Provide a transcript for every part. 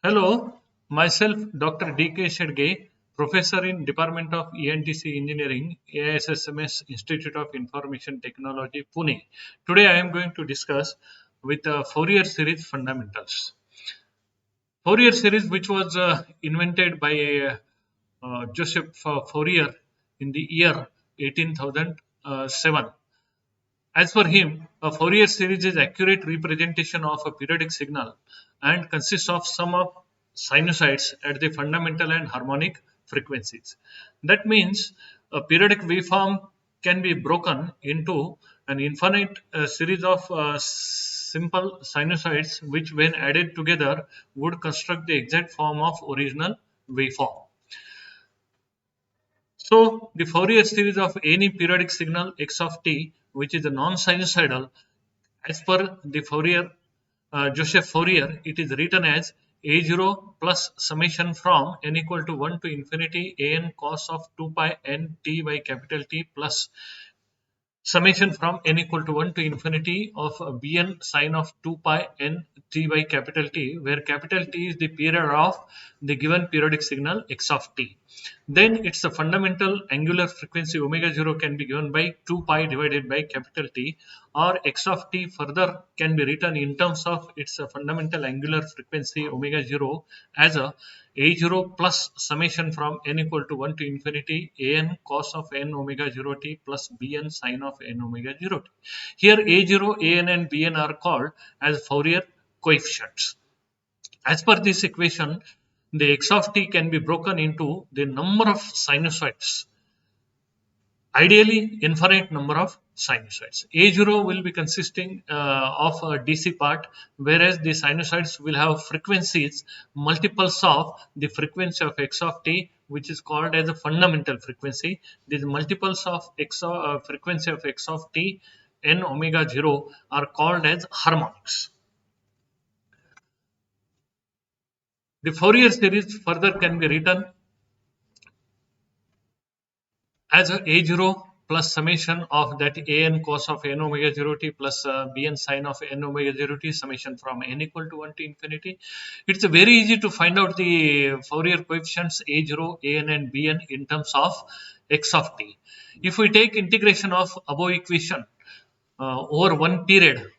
Hello, myself Dr. D.K.Shedge, Professor in Department of E&TC Engineering, AISSMS Institute of Information Technology, Pune. Today I am going to discuss with Fourier Series fundamentals. Fourier Series, which was invented by Joseph Fourier in the year 18,007. As per him, a Fourier series is accurate representation of a periodic signal and consists of sum of sinusoids at the fundamental and harmonic frequencies. That means a periodic waveform can be broken into an infinite series of simple sinusoids which when added together would construct the exact form of original waveform. So the Fourier series of any periodic signal x of t, which is a non-sinusoidal, as per the Joseph Fourier, it is written as A0 plus summation from n equal to 1 to infinity an cos of 2 pi n t by capital T plus summation from n equal to 1 to infinity of bn sine of 2 pi n t by capital T, where capital T is the period of the given periodic signal x of t. Then its fundamental angular frequency omega 0 can be given by 2 pi divided by capital T, or x of t further can be written in terms of its fundamental angular frequency omega 0 as a0 plus summation from n equal to 1 to infinity an cos of n omega 0 t plus bn sine of n omega 0 t. Here a0, an and bn are called as Fourier coefficients. As per this equation, the x of t can be broken into the number of sinusoids, ideally infinite number of sinusoids. A0 will be consisting of a DC part, whereas the sinusoids will have frequencies multiples of the frequency of x of t, which is called as a fundamental frequency. These multiples of frequency of x of t n omega 0 are called as harmonics. The Fourier series further can be written as a0 plus summation of that an cos of n omega 0 t plus bn sine of n omega 0 t summation from n equal to 1 to infinity. It's very easy to find out the Fourier coefficients a0, an and bn in terms of x of t. If we take integration of above equation over one period,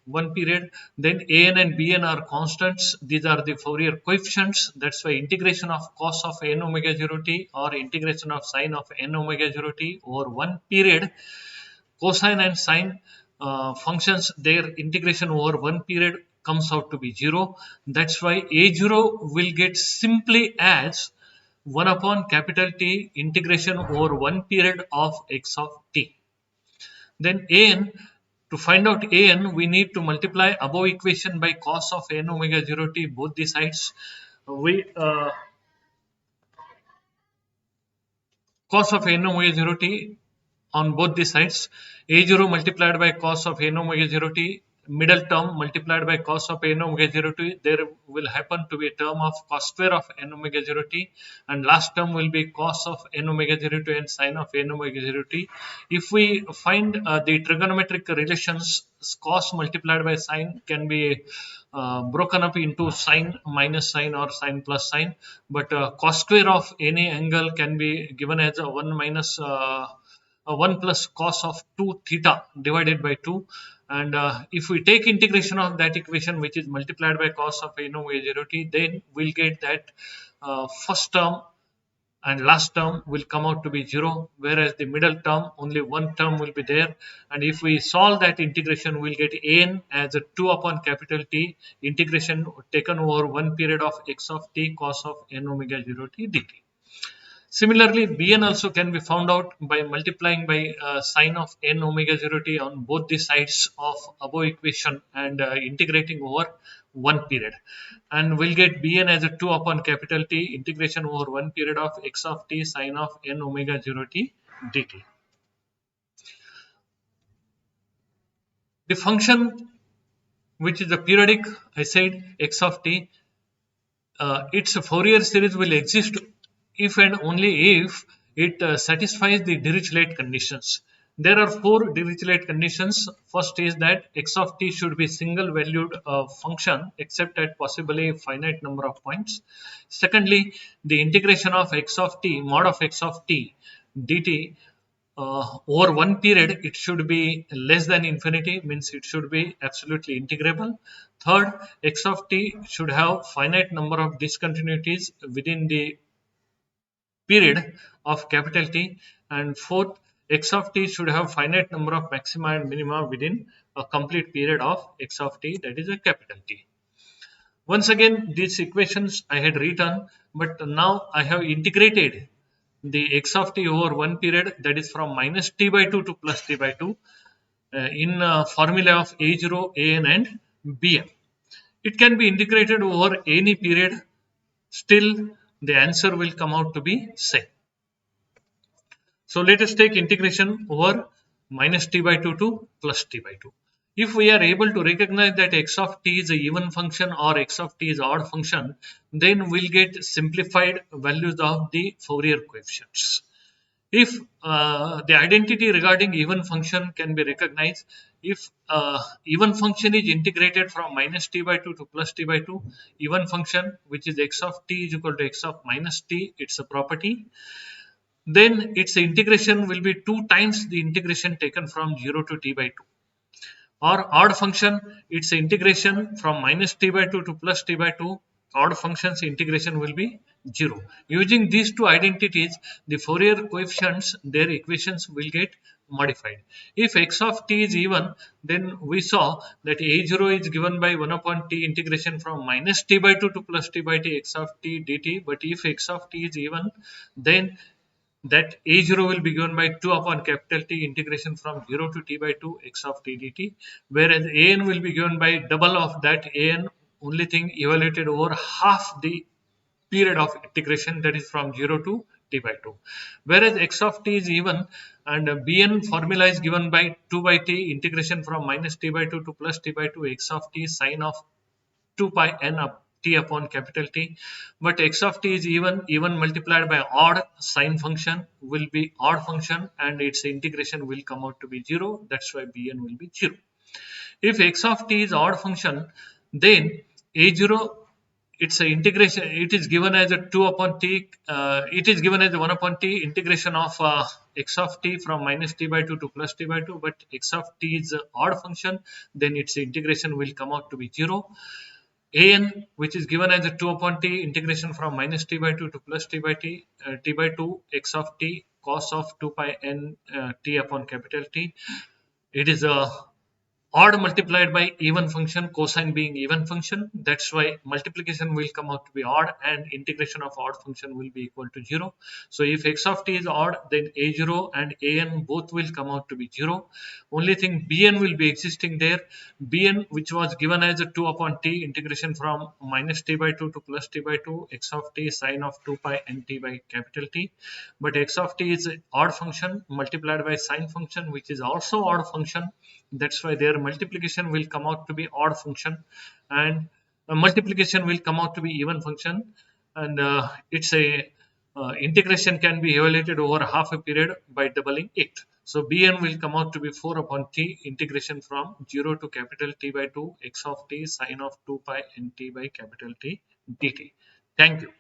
then an and bn are constants. These are the Fourier coefficients. That's why integration of cos of n omega 0 t or integration of sine of n omega 0 t over one period, cosine and sine functions, their integration over one period comes out to be 0. That's why a0 will get simply as 1 upon capital T integration over one period of x of t. Then an, to find out an, we need to multiply above equation by cos of n omega 0 t both the sides. We cos of n omega 0 t on both the sides. A0 multiplied by cos of n omega 0 t, middle term multiplied by cos of n omega 0 t, there will happen to be a term of cos square of n omega 0 t, and last term will be cos of n omega 0 t and sine of n omega 0 t. If we find the trigonometric relations, cos multiplied by sine can be broken up into sine minus sine or sine plus sine, but cos square of any angle can be given as a 1 minus 1 plus cos of 2 theta divided by 2, and if we take integration of that equation, which is multiplied by cos of n omega 0 t, then we'll get that first term and last term will come out to be 0, whereas the middle term, only one term will be there. And if we solve that integration, we'll get an as a 2 upon capital T integration taken over one period of x of t cos of n omega 0 t dt. Similarly, bn also can be found out by multiplying by sine of n omega 0 t on both the sides of above equation and integrating over one period, and we'll get bn as a 2 upon capital T integration over one period of x of t sine of n omega 0 t dt. The function which is the periodic, I said x of t, its Fourier series will exist if and only if it satisfies the Dirichlet conditions. There are four Dirichlet conditions. First is that x of t should be single valued function except at possibly a finite number of points. Secondly, the integration of x of t, mod of x of t dt over one period, it should be less than infinity, means it should be absolutely integrable. Third, x of t should have finite number of discontinuities within the period of capital T. And fourth, x of t should have finite number of maxima and minima within a complete period of x of t, that is a capital T. Once again, these equations I had written, but now I have integrated the x of t over one period, that is from minus t by 2 to plus t by 2 in formula of a0, an and bn. It can be integrated over any period, still the answer will come out to be same. So let us take integration over minus t by 2 to plus t by 2. If we are able to recognize that x of t is a even function or x of t is odd function, then we'll get simplified values of the Fourier coefficients. If the identity regarding even function can be recognized, if even function is integrated from minus t by 2 to plus t by 2, even function which is x of t is equal to x of minus t, it's a property, then its integration will be 2 times the integration taken from 0 to t by 2. Or odd function, its integration from minus t by 2 to plus t by 2, odd functions integration will be 0. Using these two identities, the Fourier coefficients, their equations will get modified. If x of t is even, then we saw that a0 is given by 1 upon t integration from minus t by 2 to plus t by t x of t dt. But if x of t is even, then that a0 will be given by 2 upon capital T integration from 0 to t by 2 x of t dt, whereas an will be given by double of that an, only thing evaluated over half the period of integration, that is from 0 to t by 2. Whereas x of t is even and bn formula is given by 2 by t integration from minus t by 2 to plus t by 2 x of t sine of 2 pi n up t upon capital T. But x of t is even multiplied by odd sine function will be odd function and its integration will come out to be 0. That's why bn will be 0. If x of t is odd function, then a0, its a integration, it is given as a 2 upon t, it is given as a 1 upon t integration of x of t from minus t by 2 to plus t by 2, but x of t is an odd function, then its integration will come out to be 0. An, which is given as a 2 upon t integration from minus t by 2 to plus t by t by 2 x of t cos of 2 pi n t upon capital T. It is a odd multiplied by even function, cosine being even function. That's why multiplication will come out to be odd and integration of odd function will be equal to 0. So if x of t is odd, then a0 and an both will come out to be 0. Only thing bn will be existing there. Bn, which was given as a 2 upon t integration from minus t by 2 to plus t by 2 x of t sine of 2 pi n t by capital T. But x of t is an odd function multiplied by sine function, which is also odd function. That's why their multiplication will come out to be odd function and multiplication will come out to be even function, and it's a integration can be evaluated over half a period by doubling it. So bn will come out to be 4 upon t integration from 0 to capital T by 2 x of t sine of 2 pi n t by capital T dt. Thank you.